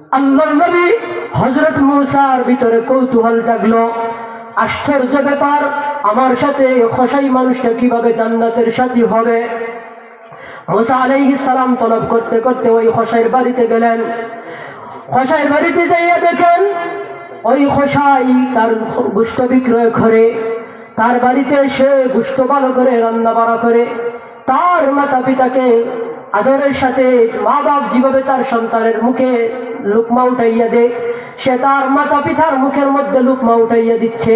আল্লাহর নবী হযরত মূসার ভিতরে কৌতূহল জাগলো। আশ্চর্য ব্যাপার, আমার সাথে খোসাই মানুষটা কিভাবে জান্নাতের সাথী হবে? মূসা আলাইহিস সালাম তলব করতে করতে ওই খোসাইয়ের বাড়িতে গেলেন। খোসাইয়ের বাড়িতে যাইয়া দেখেন ওই খোসাই তার গোশত বিক্রয় করে, তার বাড়িতে সে গোশত ভালো করে রান্না বাড়া করে, তার মাতা পিতাকে আদরের সাথে মা বাপ যেভাবে তার সন্তানের মুখে লুকমা উঠাইয়া দেয়, সে তার মাতা পিতার মুখের মধ্যে লুকমা উঠাইয়া দিচ্ছে।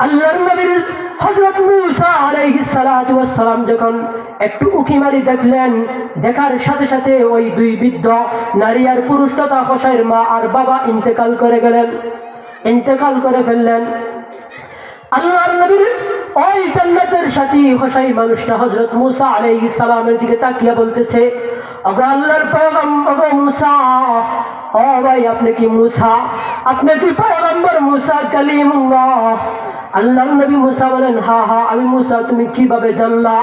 আল্লাহর নবী হযরত মূসা আলাইহিস সালাতু ওয়াস সালাম যখন একটু উকি মারি দেখলেন, দেখার সাথে সাথে ওই দুই বৃদ্ধ নারী আর পুরুষ তথা খোসাইয়ের মা আর বাবা ইন্তেকাল করে গেলেন, ইন্তেকাল করে ফেললেন। আল্লাহর নবীর ওই জান্নাতের সাথী খোসাই মানুষটা হযরত মূসা আলাইহিস সালামের দিকে তাকিয়ে বলতেছে, ওগো আল্লাহর পয়গম্বর, ওগো মূসা, ও ভাই আপনি কি মূসা? আপনি কি পয়গম্বর মূসা কালিমুল্লাহ? আল্লাহর নবী মূসা বলেন, হ্যাঁ হ্যাঁ আমি মূসা, তুমি কিভাবে জানলা?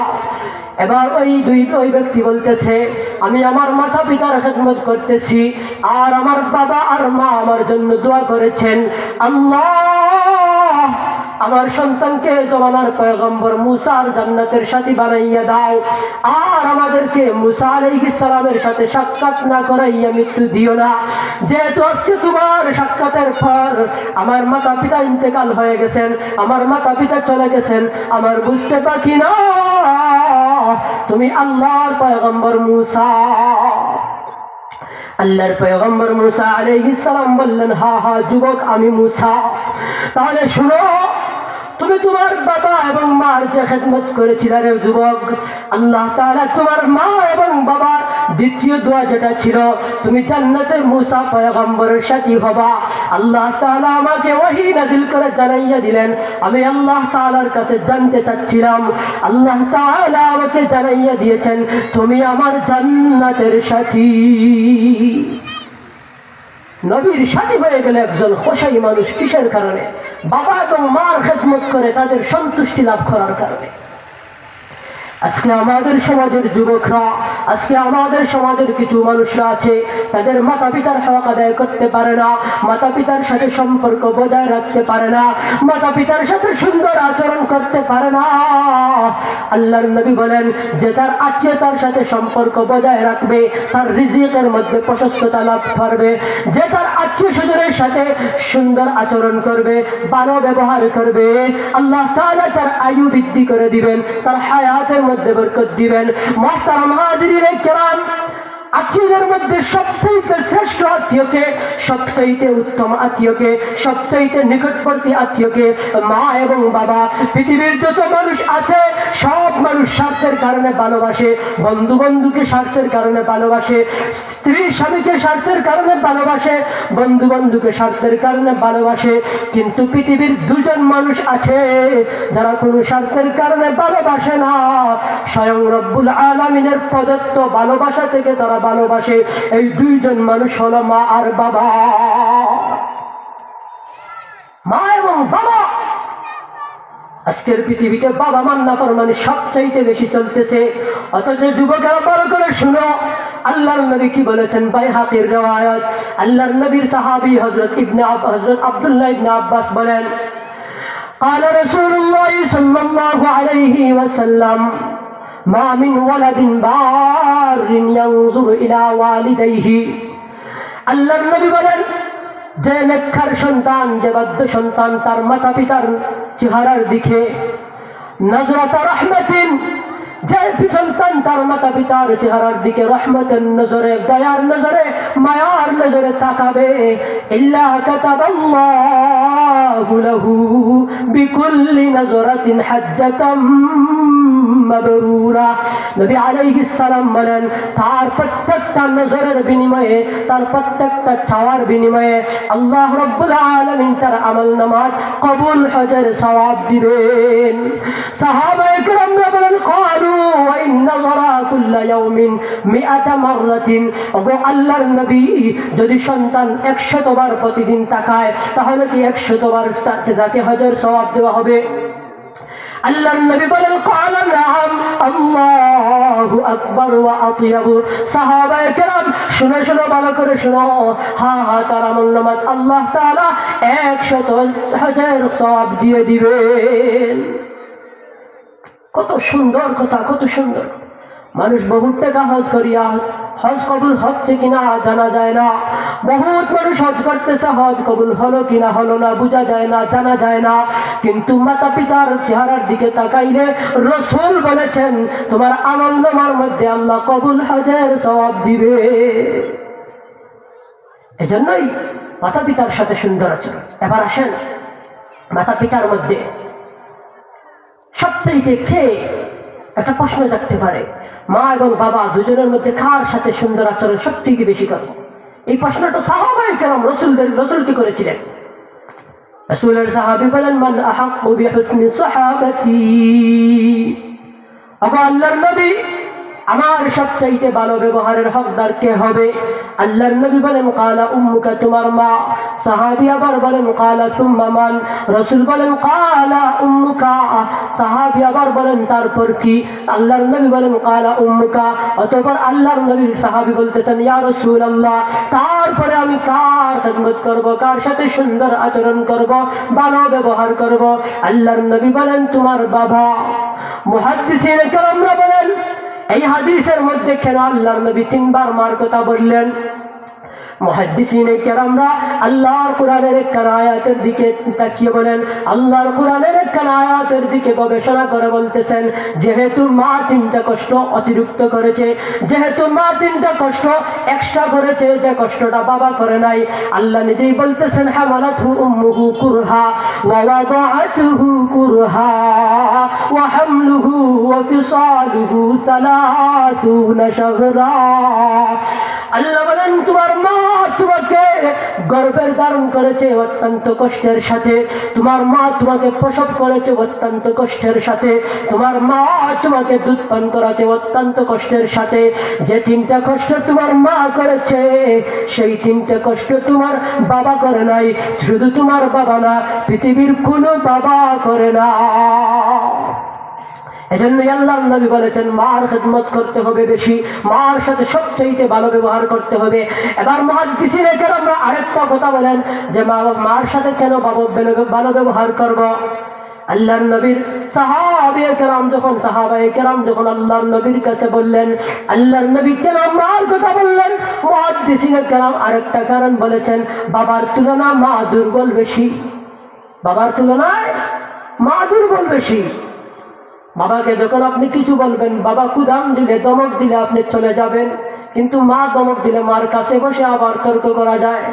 এবার ওই ব্যক্তি বলতেছে, আমি আমার মাতা পিতার খেদমত করতেছি আর আমার বাবা আর মা আমার জন্য দোয়া করেছেন, আল্লাহ আমার সন্তানকে জমানার পয়গম্বর মূসার জান্নাতের সাথী বানাইয়া দাও, আর আমাদেরকে মূসা আলাইহিস সালামের সাথে সাক্ষাৎ না করাইয়া মৃত্যু দিও না। যেহেতু আজকে তোমার সাক্ষাতের পর আমার মাতা পিতা ইন্তেকাল হয়ে গেছেন, আমার মাতা পিতা চলে গেছেন, আমার বুঝতে বাকি না তুমি আল্লাহর পয়গম্বর মূসা। আল্লাহর পয়গম্বর মূসা আলাইহিস সালাম বললেন, হ্যাঁ হ্যাঁ যুবক আমি মূসা। তাহলে শুনো, তুমি তোমার বাবা এবং মার যে খেদমত করেছিলে রে যুবক, আল্লাহ তাআলা তোমার মা এবং বাবার দ্বিতীয় দোয়া যেটা ছিল তুমি জান্নাতে মূসা পয়গম্বরের সাথী হবা, আল্লাহ তাআলা আমাকে ওহী নাযিল করে জানাইয়া দিলেন। আমি আল্লাহ তাআলার কাছে জানতে চাচ্ছিলাম, আল্লাহ তাআলা আমাকে জানাইয়া দিয়েছেন তুমি আমার জান্নাতের সাথী। নবীর সাথী হয়ে গেলে একজন খোসাই মানুষ কিসের কারণে? বাবা এবং মার খেদমত করে তাদের সন্তুষ্টি লাভ করার কারণে। আজকে আমাদের সমাজের যুবকরা, আজকে আমাদের সমাজের কিছু মানুষরা আছে, তাদের মাতা পিতার হক আদায় করতে পারে না, মাতা পিতার সাথে সম্পর্ক বজায় রাখতে পারে না, মাতা পিতার সাথে সুন্দর আচরণ করতে পারে না। আল্লাহর নবী বলেন, যে তার আত্মীয়তার সাথে সম্পর্ক বজায় রাখবে তার রিজিকের মধ্যে প্রশস্ততা লাভ করবে। যে তার আত্মীয় স্বজনের সাথে সুন্দর আচরণ করবে, ভালো ব্যবহার করবে, আল্লাহ তাআলা তার আয়ু বৃদ্ধি করে দিবেন, তার হায়াতের মধ্যে বরকত দিবেন। মুহতারাম হাজিরিনে কেরাম, আত্মীয়দের মধ্যে সবচেয়ে শ্রেষ্ঠ আত্মীয়কে, সবচেয়ে উত্তম আত্মীয়কে, সবচেয়ে নিকটবর্তী আত্মীয়কে মা এবং বাবা। পৃথিবীর যত মানুষ আছে সব মানুষ স্বার্থের কারণে ভালোবাসে, বন্ধু বন্ধুকে স্বার্থের কারণে ভালোবাসে, স্ত্রী স্বামীকে স্বার্থের কারণে ভালোবাসে, বন্ধু বন্ধুকে স্বার্থের কারণে ভালোবাসে। কিন্তু পৃথিবীর দুজন মানুষ আছে যারা কোনো স্বার্থের কারণে ভালোবাসে না, স্বয়ং রব্বুল আলামিনের প্রদত্ত ভালোবাসা থেকে তারা ভালোবাসে। এই দুইজন মানুষ হলো মা আর বাবা। মা এবং বাবা। আজকের পৃথিবীতে বাবা মার নাফরমানি সবচাইতে বেশি চলতেছে, অথচ যুবকেরা বড় করে শুনো, আল্লাহর নবী কি বলেছেন? বাইহাকির riwayat, আল্লাহর নবীর সাহাবী হযরত আব্দুল্লাহ ইবনে আব্বাস বলেন, قال رسول الله صلى الله عليه وسلم ما من ولد بار ينظر إلى والديه। আল্লাহর নবী বলেন, যে নেককার সন্তান, যে বাধ্য সন্তান তার মাতা পিতার চেহারার দিকে নজরাত রাহমাতিন, যে সন্তান তার মাতা পিতার চেহারার দিকে রহমতের নজরে, দয়ার নজরে, মায়ার নজরে তাকাবে, ইল্লা কাতাবাল্লাহু লাহু বিকুল্লি নজরাতিন হাজ্জাতাম মাবরুরা। নবী আলাইহিস সালাম বলেন, তার প্রত্যেকটা নজরের বিনিময়ে, তার প্রত্যেকটা চাওয়ার বিনিময়ে আল্লাহ রাব্বুল আলামিন তার আমলনামাত কবুল হজের সওয়াব দিবেন। সাহাবায়ে কেরামরা বলেন, ক্বালু ওয়া ইন্না যারা কুল্লা ইয়াউমিন মিআতা মাররাতিন। ওগো আল্লাহর নবী, যদি সন্তান 100 বার প্রতিদিন তাকায় তাহলে কি 100 বার তাকে হজের সওয়াব দেওয়া হবে? আল্লাহর নবী বলেন ক্বালা নাআম আল্লাহু আকবার ওয়া আতিয়াবু। সাহাবায়ে কেরাম শুনে শুনে ভালো করে শুনো, হ্যাঁ হ্যাঁ তার আমল নামাজ আল্লাহ তাআলা 100,000 সওয়াব দিয়ে দিবেন। কত সুন্দর কথা, কত সুন্দর। মানুষ বহুত টাকা হজ করিয়া হজ কবুল হচ্ছে কিনা জানা যায় না। বহুত মানুষ হজ করতেছে, হজ কবুল হলো কিনা হলো না বোঝা যায় না, জানা যায় না। কিন্তু মাতা পিতার চেহারার দিকে তাকাইলে রাসূল বলেছেন তোমার আমল নামার মধ্যে আল্লাহ কবুল হজের সওয়াব দিবে। এজন্যই মাতা পিতার সাথে সুন্দর আচরণ। এবার আসেন, মাতা পিতার মধ্যে সবচেয়ে কে একটা প্রশ্ন থাকতে পারে, মা এবং বাবা দুজনের মধ্যে কার সাথে সুন্দর আচরণ সবথেকে বেশি করে? এই প্রশ্নটা সাহাবায়ে কেরাম রাসূলকে করেছিলেন। রাসূলের সাহাবী বলেন মান আহাক্কু বিহুসনি সাহাবাতি, আল্লাহর নবী আমার সবচাইতে ভালো ব্যবহারের হকদার কে হবে? আল্লাহর নবী বলেন ক্বালা উম্মুকা, তোমার মা। সাহাবী আবার বলেন ক্বালা সুম্মা মান? রাসূল বলেন ক্বালা উম্মুকা। সাহাবী আবার বলেন তারপর কি? আল্লাহর নবী বলেন ক্বালা উম্মুকা। অতঃপর আল্লাহর নবীর সাহাবী বলতেছেন ইয়া রাসূলুল্লাহ তারপরে আমি কার খিদমত করব, কার সাথে সুন্দর আচরণ করব, ভালো ব্যবহার করব? আল্লাহর নবী বলেন তোমার বাবা। মুহাদ্দিসিনে কেরামরা বলেন এই হাদিসের মধ্যে কেন আল্লাহর নবী 3 বার মার কথা বললেন? মুহাদ্দিসিনে কেরামরা আল্লাহর কোরআনের একখান আয়াতের দিকে তাকিয়ে বলেন, আল্লাহর কোরআনের একখান আয়াতের দিকে গবেষণা করে বলতেছেন যেহেতু মা 3টা কষ্ট অতিরিক্ত করেছে, যেহেতু মা 3টা কষ্ট এক্সট্রা করেছে, যে কষ্টটা বাবা করে নাই, আল্লাহ নিজেই বলতেছেন হামালাতহু উম্মুহু কুরহা ওয়া ওয়াদাআতুহু কুরহা ওয়া হামলুহু ওয়া ফিসালুহু 30 শাহরা। আল্লাহ বলেন তোমার মা তোমাকে গর্ভের ধারণ করেছে অত্যন্ত কষ্টের সাথে, তোমার মা তোমাকে প্রসব করেছে অত্যন্ত কষ্টের সাথে, তোমার মা তোমাকে দুধ পান করাছে অত্যন্ত কষ্টের সাথে। যে 3টা কষ্ট তোমার মা করেছে সেই 3টা কষ্ট তোমার বাবা করে নাই। শুধু তোমার বাবা না, পৃথিবীর কোনো বাবা করে না। এজন্য আল্লাহর নবী বলেছেন মার খিদমত করতে হবে বেশি, মার সাথে সবচেয়ে ভালো ব্যবহার করতে হবে। এবার মুহাদ্দিসিনে কেরামরা আরেকটা কথা বলেন যে মার সাথে কেন ভালো ব্যবহার করব? আল্লাহর নবীর সাহাবায়ে কেরাম যখন আল্লাহর নবীর কাছে বললেন আল্লাহর নবী কেন মার কথা বললেন, মুহাদ্দিসিনে কেরাম আরেকটা কারণ বলেছেন বাবার তুলনায় মা দুর্বল বেশি। বাবার তুলনায় মা দুর্বল বেশি। বাবাকে যখন আপনি কিছু বলবেন, বাবা কুদাম দিলে দমক দিলে আপনি চলে যাবেন, কিন্তু মা দমক দিলে মার কাছে বসে আবার তর্ক করা যায়।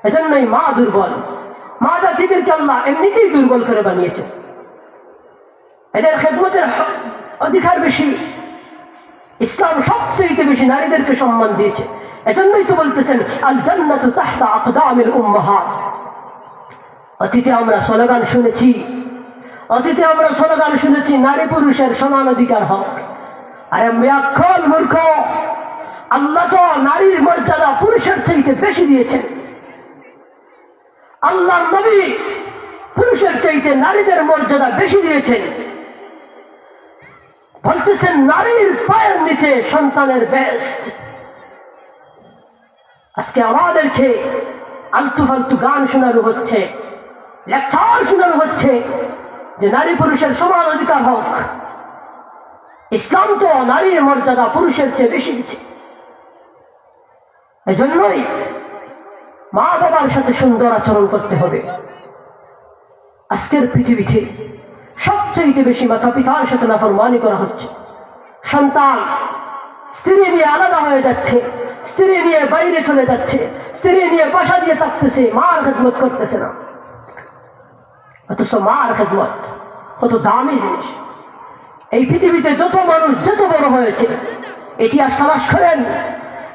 এজন্যই মা দুর্বল। মা জাতিদেরকে আল্লাহ এমনিতেই দুর্বল করে বানিয়েছে, এদের খেদমতের অধিকার বেশি। ইসলাম সবচেয়ে বেশি নারীদেরকে সম্মান দিয়েছে। এজন্যই তো বলতেছেন আল জান্নাতু তাহতা আকদামিল উম্মাহাত। অতীতে আমরা স্লোগান শুনেছি নারী পুরুষের সমান অধিকার হক। আরে ব্যাখ্যান মূর্খ, আল্লাহ তো নারীর মর্যাদা পুরুষের চাইতে বেশি দিয়েছেন। আল্লাহ নবী পুরুষের চাইতে নারীদের মর্যাদা বেশি দিয়েছেন। বলতেছেন নারীর পায়ের নিচে সন্তানের বেস্ট। আজকে আমাদেরকে আলতু ফালতু গান শোনানো হচ্ছে, লেকচার শোনানো হচ্ছে যে নারী পুরুষের সমান অধিকার হোক। ইসলাম তো নারীর মর্যাদা পুরুষের চেয়ে বেশি দিচ্ছে। এজন্যই মা বাবার সাথে সুন্দর আচরণ করতে হবে। আজকের পৃথিবীতে সবচেয়ে বেশি মাতা পিতার সাথে নাফরমানি করা হচ্ছে। সন্তান স্ত্রী নিয়ে আলাদা হয়ে যাচ্ছে, স্ত্রী নিয়ে বাইরে চলে যাচ্ছে, স্ত্রী নিয়ে বাসা দিয়ে থাকতেছে, মার খেদমত করতেছে না। অথচ মার খেদমত কত দামি জিনিস। এই পৃথিবীতে যত মানুষ যত বড় হয়েছে ইতিহাস তালাশ করেন,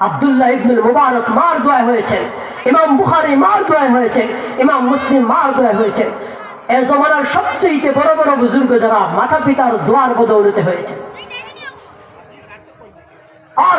আব্দুল্লাহ ইবনুল মুবারক মার দোয়া হয়েছেন, ইমাম বুখারী মার দোয়া হয়েছেন, ইমাম মুসলিম মার দোয়া হয়েছেন। এই জমানার সবচেয়ে বড় বড় বুজুর্গ যারা মাতা পিতার দোয়ার বদৌলতে হয়েছে।